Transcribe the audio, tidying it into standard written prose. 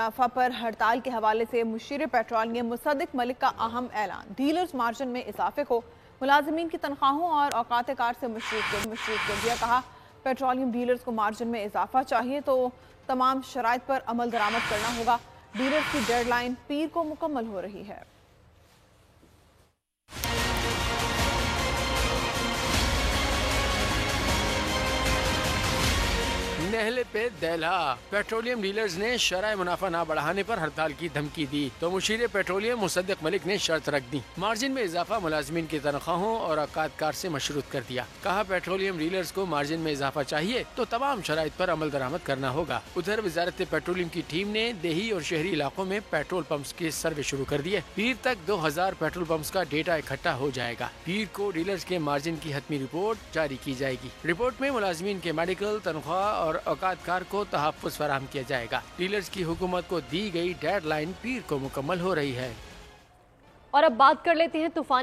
मुनाफा पर हड़ताल के हवाले से मुशीर पेट्रोलियम मुसद्दिक मलिक का अहम ऐलान। डीलर्स मार्जिन में इजाफे को मुलाजमीन की तनख्वाहों और औकात कार से मशरूत कर दिया। कहा, पेट्रोलियम डीलर्स को मार्जिन में इजाफा चाहिए तो तमाम शराइत पर अमल दरामद करना होगा। डीलर्स की डेडलाइन पीर को मुकम्मल हो रही है। नहले पे दैला। पेट्रोलियम डीलर्स ने शराय मुनाफा ना बढ़ाने पर हड़ताल की धमकी दी तो मुशीर पेट्रोलियम मुसद्दिक मलिक ने शर्त रख दी। मार्जिन में इजाफा मुलाजमीन की तनख्वाहों और औकात कार से मशरूत कर दिया। कहा, पेट्रोलियम डीलर्स को मार्जिन में इजाफा चाहिए तो तमाम शराइत पर अमल दरामद करना होगा। उधर वजारत पेट्रोलियम की टीम ने देही और शहरी इलाकों में पेट्रोल पंप्स के सर्वे शुरू कर दिए। पीर तक 2000 पेट्रोल पंप्स का डेटा इकट्ठा हो जाएगा। पीर को डीलर्स के मार्जिन की हतमी रिपोर्ट जारी की जाएगी। रिपोर्ट में मुलाजमीन के मेडिकल, तनख्वाह और औकात कार को तहफ़्फ़ुज़ फराहम किया जाएगा। डीलर्स की हुकूमत को दी गई डेडलाइन पीर को मुकम्मल हो रही है। और अब बात कर लेते हैं तूफान